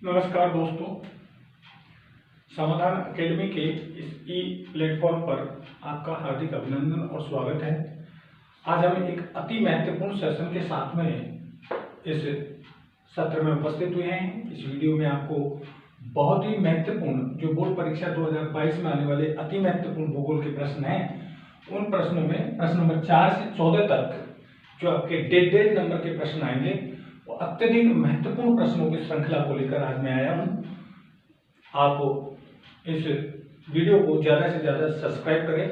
नमस्कार दोस्तों, समाधान एकेडमी के इस ई प्लेटफॉर्म पर आपका हार्दिक अभिनंदन और स्वागत है। आज हम एक अति महत्वपूर्ण सेशन के साथ में इस सत्र में उपस्थित हुए हैं। इस वीडियो में आपको बहुत ही महत्वपूर्ण जो बोर्ड परीक्षा 2022 में आने वाले अति महत्वपूर्ण भूगोल के प्रश्न हैं, उन प्रश्नों में प्रश्न नंबर 4 से 14 तक जो आपके डेढ़ नंबर के प्रश्न आएंगे, वो अत्यधिक महत्वपूर्ण प्रश्नों की श्रृंखला को लेकर आज मैं आया हूं। आप इस वीडियो को ज्यादा से ज्यादा सब्सक्राइब करें,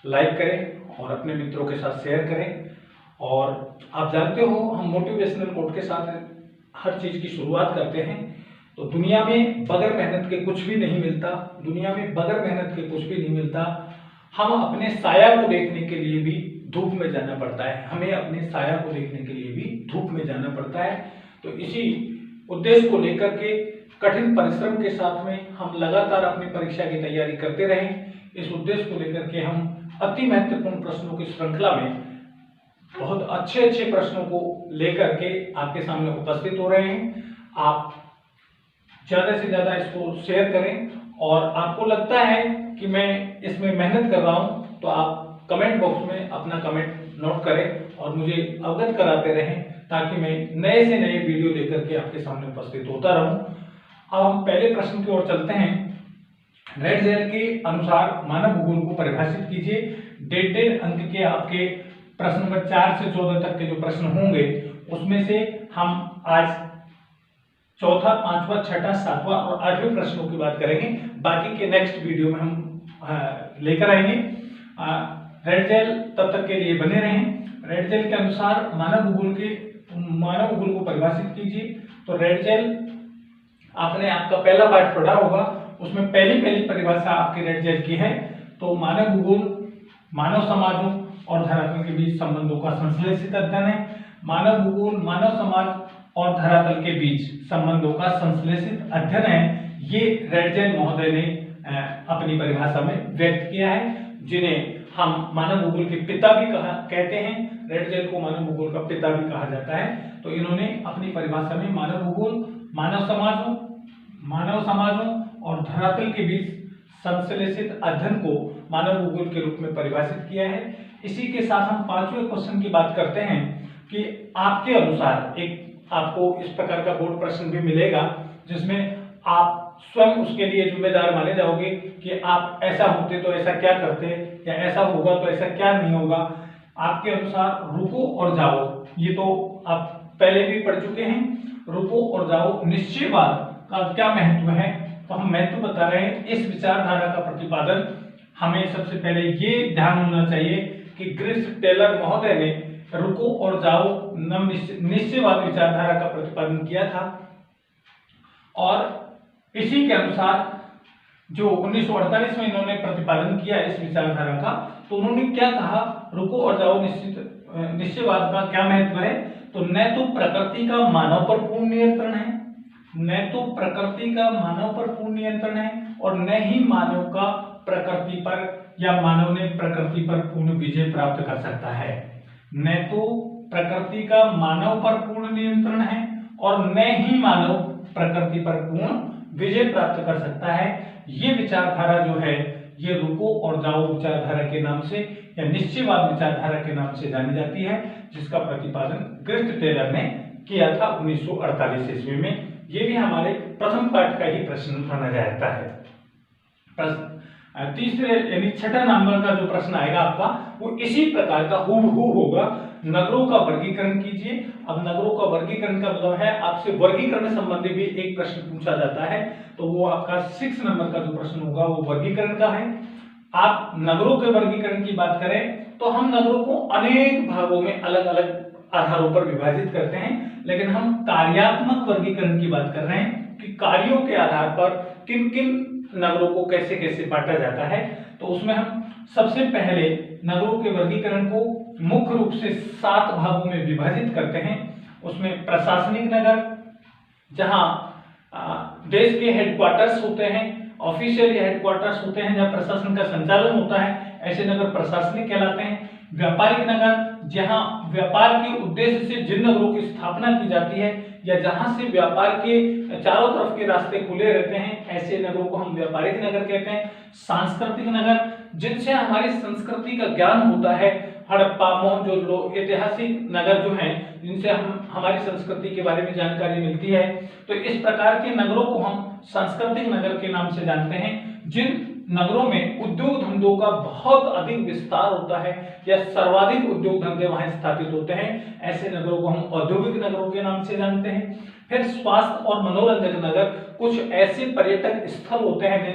लाइक करें और अपने मित्रों के साथ शेयर करें। और आप जानते हो, हम मोटिवेशनल कोट के साथ हर चीज की शुरुआत करते हैं। तो दुनिया में बगैर मेहनत के कुछ भी नहीं मिलता, दुनिया में बगैर मेहनत के कुछ भी नहीं मिलता। हम अपने साया को देखने के लिए भी धूप में जाना पड़ता है, हमें अपने साया को देखने के लिए भी धूप में जाना पड़ता है। तो इसी उद्देश्य को लेकर के कठिन परिश्रम के साथ में हम लगातार अपनी परीक्षा की तैयारी करते रहें। इस उद्देश्य को लेकर के हम अति महत्वपूर्ण प्रश्नों की श्रृंखला में बहुत अच्छे प्रश्नों को लेकर के आपके सामने उपस्थित हो रहे हैं। आप ज्यादा से ज्यादा इसको शेयर करें और आपको लगता है कि मैं इसमें मेहनत कर रहा हूं, तो आप कमेंट बॉक्स में अपना कमेंट नोट करें और मुझे अवगत कराते रहें, ताकि मैं नए से नए वीडियो लेकर के आपके सामने उपस्थित होता रहूं। अब हम पहले प्रश्न की ओर चलते हैं। रेड जेल के अनुसार मानव भूगोल को परिभाषित कीजिए। डेढ़ अंक के आपके प्रश्न नंबर 4 से 14 तक के जो प्रश्न होंगे, उसमें से हम आज चौथा, पांचवा, छठा, सातवां और आठवें प्रश्नों की बात करेंगे। बाकी के नेक्स्ट वीडियो में हम लेकर आएंगे। रेड जेल तब तक के लिए बने रहें। रेड जेल के अनुसार मानव भूगोल को परिभाषित कीजिए। तो रेड जेल आपने आपका पहला पाठ पढ़ा होगा, उसमें पहली परिभाषा आपकी रेड जेल की है। तो मानव भूगोल मानव समाजों और धरातल के बीच संबंधों का संश्लेषित अध्ययन है। मानव भूगोल मानव समाज और धरातल के बीच संबंधों का संश्लेषित अध्ययन है। ये रेड जेल महोदय ने अपनी परिभाषा में व्यक्त किया है, जिन्हें हम मानव भूगोल के पिता भी कहते हैं। रेड जेल को मानव भूगोल का पिता भी कहा जाता है। तो इन्होंने अपनी परिभाषा में मानव भूगोल मानव समाजों और धरातल के बीच संश्लेषित अध्ययन को मानव भूगोल के रूप में परिभाषित किया है। इसी के साथ हम पांचवें क्वेश्चन की बात करते हैं कि आपके अनुसार आपको इस प्रकार का बोर्ड प्रश्न भी मिलेगा, जिसमें आप स्वयं उसके लिए जिम्मेदार माने जाओगे कि आप ऐसा होते तो ऐसा क्या करते, या ऐसा होगा तो ऐसा क्या नहीं होगा। आपके अनुसार रुको और जाओ, ये तो आप पहले भी पढ़ चुके हैं। रुको और जाओ निश्चयवाद का क्या महत्व है, तो हम महत्व बता रहे हैं। इस विचारधारा का प्रतिपादन हमें सबसे पहले ये ध्यान होना चाहिए कि ग्रिफ्थ टेलर महोदय ने रुको और जाओ निश्चयवाद विचारधारा का प्रतिपादन किया था। और इसी के अनुसार जो 1948 में इन्होंने प्रतिपादन किया इस विचारधारा का, तो उन्होंने क्या कहा, रुको और जाओ निश्चयवाद का क्या महत्व है। तो न तो प्रकृति का मानव पर पूर्ण नियंत्रण है, न तो प्रकृति का मानव पर पूर्ण नियंत्रण है, और न ही मानव का प्रकृति पर या मानव ने प्रकृति पर पूर्ण विजय प्राप्त कर सकता है। न तो प्रकृति का मानव पर पूर्ण नियंत्रण है और न ही मानव प्रकृति पर पूर्ण विजय प्राप्त कर सकता है। ये विचारधारा जो है, ये रुको और जाओ विचारधारा के नाम से या निश्चयवाद विचारधारा के नाम से जानी जाती है, जिसका प्रतिपादन ग्रिफ्थ टेलर ने किया था 1948 ईस्वी में। ये भी हमारे प्रथम पाठ का ही प्रश्न माना जाता है। तीसरे यानी छठा नंबर का जो प्रश्न आएगा आपका, वो इसी प्रकार का हूबहू होगा। नगरों का वर्गीकरण कीजिए। अब नगरों का वर्गीकरण का मतलब है, आपसे वर्गीकरण संबंधी भी एक प्रश्न पूछा जाता है, तो वो आपका 6 नंबर का जो प्रश्न होगा वो वर्गीकरण का है। आप नगरों के वर्गीकरण की बात करें तो हम नगरों को अनेक भागों में अलग अलग आधारों पर विभाजित करते हैं, लेकिन हम कार्यात्मक वर्गीकरण की बात कर रहे हैं कि कार्यों के आधार पर किन किन नगरों को कैसे कैसे बांटा जाता है। तो उसमें हम सबसे पहले नगरों के वर्गीकरण को मुख्य रूप से 7 भागों में विभाजित करते हैं। उसमें प्रशासनिक नगर, जहां देश के हेडक्वार्टर्स होते हैं, ऑफिशियल हेडक्वार्टर्स होते हैं, जहां प्रशासन का संचालन होता है, ऐसे नगर प्रशासनिक कहलाते हैं। व्यापारिक नगर जहां व्यापार के उद्देश्य से जिन नगरों की स्थापना की जाती है या जहां से व्यापार के चारों तरफ के रास्ते खुले रहते हैं, ऐसे नगरों को हम व्यापारिक नगर कहते हैं। सांस्कृतिक नगर जिनसे हमारी संस्कृति का ज्ञान होता है, हड़प्पा, मोहनजोदड़ो, ऐतिहासिक नगर जो हैं जिनसे हम हमारी संस्कृति के बारे में जानकारी मिलती है। तो इस प्रकार के नगरों को हम सांस्कृतिक नगर के नाम से जानते हैं। जिन नगरों में उद्योग धंधों का बहुत अधिक विस्तार होता है या सर्वाधिक उद्योग धंधे वहां स्थापित होते हैं, ऐसे नगरों को हम औद्योगिक नगरों के नाम से जानते हैं। फिर स्वास्थ्य और मनोरंजक नगर कुछ ऐसे पर्यटक स्थल होते हैं,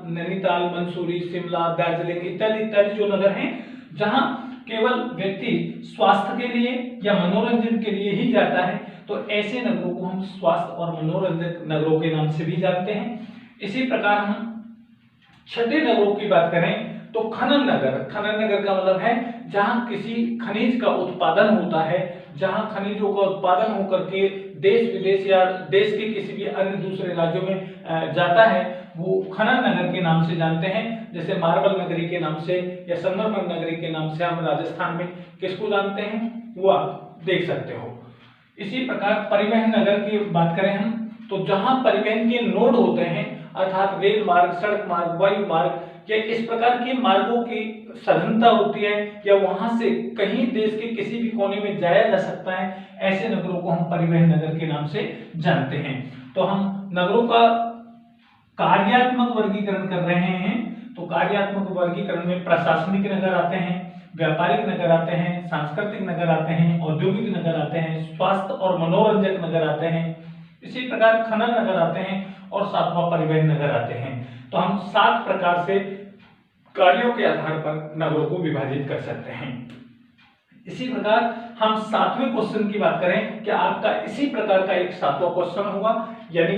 नैनीताल, मंसूरी, शिमला, दार्जिलिंग इत्यादि इत्यादि जो नगर हैं जहां केवल व्यक्ति स्वास्थ्य के लिए या मनोरंजन के लिए ही जाता है, तो ऐसे नगरों को हम स्वास्थ्य और मनोरंजक नगरों के नाम से भी जानते हैं। इसी प्रकार हम छठे नगरों की बात करें तो खनन नगर। खनन नगर का मतलब है जहां किसी खनिज का उत्पादन होता है, जहां खनिजों का उत्पादन होकर के देश विदेश या देश के किसी भी अन्य दूसरे राज्यों में जाता है, वो खनन नगर के नाम से जानते हैं। जैसे मार्बल नगरी के नाम से या संगमरमर नगरी के नाम से हम राजस्थान में किसको जानते हैं, वो आप देख सकते हो। इसी प्रकार परिवहन नगर की बात करें हम तो जहां परिवहन के नोड होते हैं, अर्थात रेल मार्ग, सड़क मार्ग, वायु मार्ग या इस प्रकार के मार्गों की सघनता होती है या वहां से कहीं देश के किसी भी कोने में जाया जा सकता है, ऐसे नगरों को हम परिवहन नगर के नाम से जानते हैं। तो हम नगरों का कार्यात्मक वर्गीकरण कर रहे हैं। तो कार्यात्मक वर्गीकरण में प्रशासनिक नगर आते हैं, व्यापारिक नगर आते हैं, सांस्कृतिक नगर आते हैं, औद्योगिक नगर आते हैं, स्वास्थ्य और मनोरंजक नगर आते हैं, इसी प्रकार खनन नगर आते हैं और सातवां परिवहन नगर आते हैं। तो हम 7 प्रकार से कार्यों के आधार पर नगरों को विभाजित कर सकते हैं। इसी प्रकार हम 7वें क्वेश्चन की बात करें कि आपका इसी प्रकार का एक 7वां क्वेश्चन होगा, यानी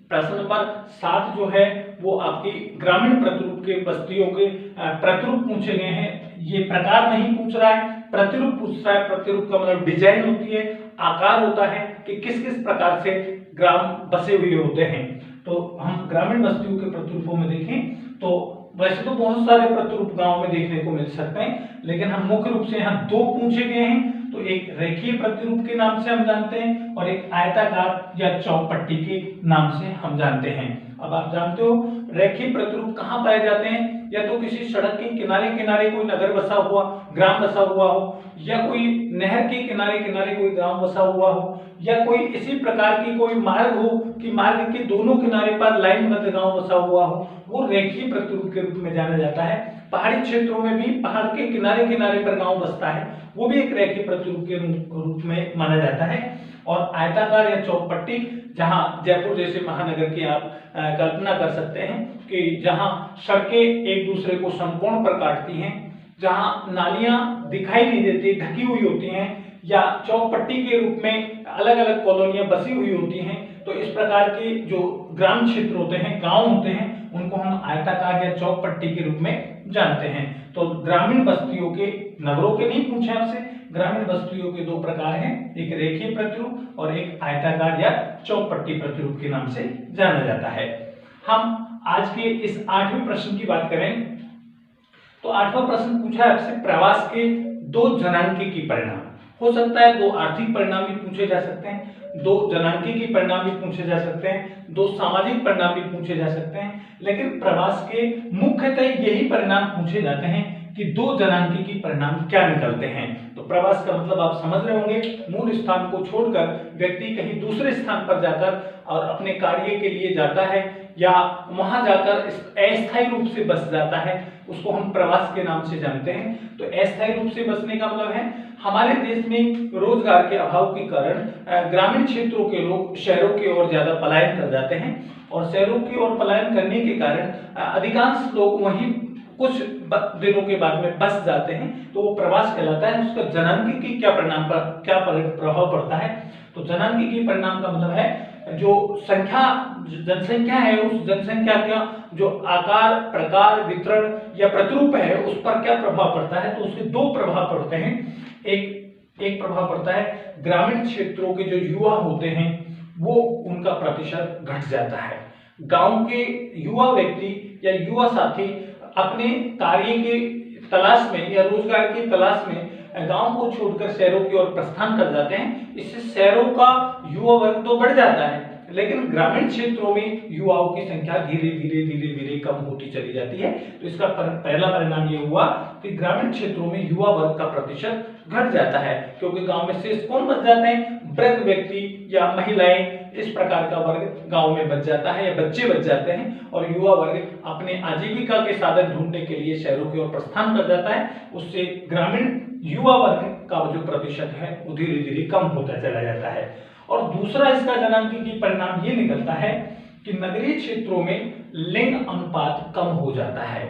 प्रश्न नंबर 7 जो है वो आपकी ग्रामीण प्रतिरूप के बस्तियों के प्रतिरूप पूछे गए हैं। ये प्रकार नहीं पूछ रहा है, प्रतिरूप पूछ रहा है। प्रतिरूप का मतलब डिजाइन होती है, आकार होता है कि किस किस प्रकार से ग्राम बसे हुए होते हैं। तो हम ग्रामीण बस्तियों के प्रतिरूपों में देखें तो वैसे तो बहुत सारे प्रतिरूप गांव में देखने को मिल सकते हैं, लेकिन हम मुख्य रूप से यहाँ 2 पूछे गए हैं। तो एक रेखीय प्रतिरूप के नाम से हम जानते हैं और एक आयताकार या चौपट्टी के नाम से हम जानते हैं। अब आप जानते हो रेखीय प्रतिरूप कहाँ पाए जाते हैं, या तो किसी सड़क के किनारे किनारे कोई नगर बसा हुआ, ग्राम बसा हुआ हो, या कोई नहर के किनारे किनारे कोई गांव बसा हुआ हो, या कोई इसी प्रकार की कोई मार्ग हो कि मार्ग के दोनों किनारे पर लाइनबद्ध गांव बसा हुआ हो, वो रेखीय प्रतिरूप के रूप में जाना जाता है। पहाड़ी क्षेत्रों में भी पहाड़ के किनारे किनारे पर गांव बसता है, वो भी एक रेखीय प्रतिरूप के रूप में माना जाता है। और आयताकार या चौपट्टी, जहां जयपुर जैसे महानगर की आप कल्पना कर सकते हैं कि जहां सड़कें एक दूसरे को समकोण पर काटती हैं, जहां नालियां दिखाई नहीं देती, ढकी हुई होती हैं, या चौपट्टी के रूप में अलग अलग कॉलोनियां बसी हुई होती हैं। तो इस प्रकार के जो ग्राम क्षेत्र होते हैं, गांव होते हैं, उनको हम आयताकार या चौपट्टी के रूप में जानते हैं। तो ग्रामीण बस्तियों के, नगरों के नहीं पूछे आपसे, ग्रामीण बस्तियों के 2 प्रकार हैं, एक रेखीय प्रतिरूप और एक आयताकार या चौपट्टी प्रतिरूप के नाम से जाना जाता है। हम आज के इस 8वें प्रश्न की बात करें तो 8वां प्रश्न पूछा है आपसे प्रवास के 2 जनांकीय परिणाम। हो सकता है 2 आर्थिक परिणाम भी पूछे जा सकते हैं, 2 जनांकीय परिणाम भी पूछे जा सकते हैं, 2 सामाजिक परिणाम भी पूछे जा सकते हैं, लेकिन प्रवास के मुख्यतः यही परिणाम पूछे जाते हैं कि 2 जनांकीय परिणाम क्या निकलते हैं। तो प्रवास का मतलब आप समझ रहे होंगे, मूल स्थान को छोड़कर व्यक्ति कहीं दूसरे स्थान पर जाकर और अपने कार्य के लिए जाता है या वहां जाकर अस्थायी रूप से बस जाता है, उसको हम प्रवास के नाम से जानते हैं। तो अस्थायी रूप से बसने का मतलब है हमारे देश में रोजगार के अभाव के कारण ग्रामीण क्षेत्रों के लोग शहरों की ओर ज्यादा पलायन कर जाते हैं, और शहरों की ओर पलायन करने के कारण अधिकांश लोग वहीं कुछ दिनों के बाद में बस जाते हैं, तो वो प्रवास कहलाता है। उसका जनांकीय क्या प्रभाव पड़ता है, तो जनांकीय परिणाम का मतलब है जो जनसंख्या है, उस जनसंख्या का जो आकार, प्रकार, वितरण या प्रतिरूप है, उस पर क्या प्रभाव पड़ता है। तो उसके 2 प्रभाव पड़ते हैं। एक प्रभाव पड़ता है ग्रामीण क्षेत्रों के जो युवा होते हैं वो उनका प्रतिशत घट जाता है। गांव के युवा व्यक्ति या युवा साथी अपने कार्य के तलाश में या रोजगार की तलाश में गांव को छोड़कर शहरों की ओर प्रस्थान कर जाते हैं। इससे शहरों का युवा वर्ग तो बढ़ जाता है, लेकिन ग्रामीण क्षेत्रों में युवाओं की संख्या धीरे धीरे कम होती चली जाती है। तो इसका पहला परिणाम ये हुआ कि ग्रामीण क्षेत्रों में युवा वर्ग का प्रतिशत घट जाता है, क्योंकि गांव में शेष कौन बच जाते हैं? वृद्ध व्यक्ति या महिलाएं, इस प्रकार का वर्ग गांव में बच जाता है या बच्चे बच जाते हैं, और युवा वर्ग अपने आजीविका के साधन ढूंढने के लिए शहरों की ओर प्रस्थान कर जाता है। उससे ग्रामीण युवा वर्ग का जो प्रतिशत है वो धीरे धीरे कम होता चला जाता है। और दूसरा इसका जनांकीय परिणाम ये निकलता है कि नगरीय क्षेत्रों में लिंग अनुपात कम हो जाता है।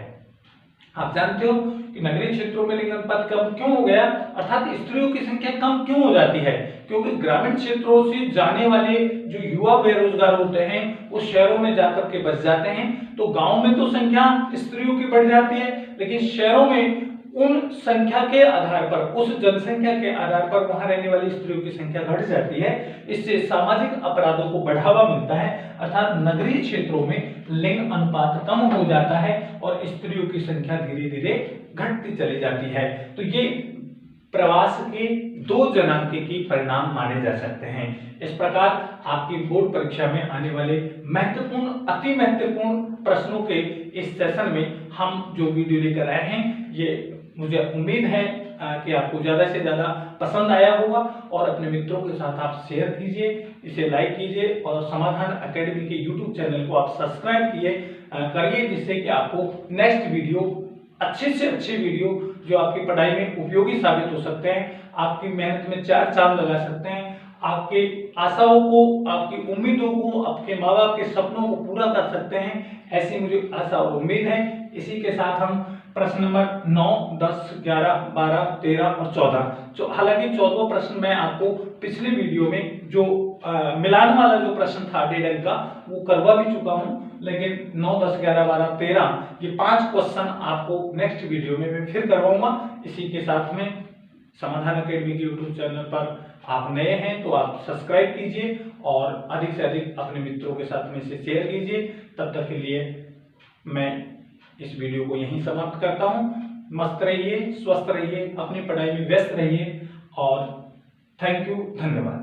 आप जानते हो कि नगरीय क्षेत्रों में लिंग अनुपात कम क्यों हो गया, अर्थात स्त्रियों की संख्या कम क्यों हो जाती है? क्योंकि ग्रामीण क्षेत्रों से जाने वाले जो युवा बेरोजगार होते हैं वो शहरों में जाकर के बस जाते हैं। तो गांव में तो संख्या स्त्रियों की बढ़ जाती है, लेकिन शहरों में उन संख्या के आधार पर, उस जनसंख्या के आधार पर वहां रहने वाली स्त्रियों की संख्या घट जाती है। इससे सामाजिक अपराधों को बढ़ावा मिलता है, अर्थात नगरीय क्षेत्रों में लिंग अनुपात कम हो जाता है और स्त्रियों की संख्या धीरे धीरे घटती चली जाती है। तो ये प्रवास के दो जनांकीय परिणाम माने जा सकते हैं। इस प्रकार आपकी बोर्ड परीक्षा में आने वाले महत्वपूर्ण, अति महत्वपूर्ण प्रश्नों के इस सेशन में हम जो वीडियो लेकर आए हैं, ये मुझे उम्मीद है कि आपको ज्यादा से ज्यादा पसंद आया होगा, और अपने मित्रों के साथ आप शेयर कीजिए, इसे लाइक कीजिए, और समाधान एकेडमी के यूट्यूब चैनल को आप सब्सक्राइब करिए, जिससे कि आपको नेक्स्ट वीडियो, अच्छे से अच्छे वीडियो जो आपकी पढ़ाई में उपयोगी साबित हो सकते हैं, आपकी मेहनत में चार चांद लगा सकते हैं, आपके आशाओं को, आपकी उम्मीदों को, आपके माँ बाप के सपनों को पूरा कर सकते हैं, ऐसी मुझे आशा और उम्मीद है। इसी के साथ हम प्रश्न नंबर 9, 10, 11, 12, 13 और 14, हालांकि 14वां प्रश्न मैं आपको पिछले वीडियो में जो मिलान वाला जो प्रश्न था 1.5 अंक का, वो करवा भी चुका हूं, लेकिन 9, 10, 11, 12, 13 ये 5 क्वेश्चन आपको नेक्स्ट वीडियो में मैं फिर करवाऊंगा। इसी के साथ में समाधान एकेडमी के यूट्यूब चैनल पर आप नए हैं तो आप सब्सक्राइब कीजिए और अधिक से अधिक अपने मित्रों के साथ में इसे शेयर कीजिए। तब तक के लिए मैं इस वीडियो को यहीं समाप्त करता हूं। मस्त रहिए, स्वस्थ रहिए, अपनी पढ़ाई में व्यस्त रहिए, और थैंक यू, धन्यवाद।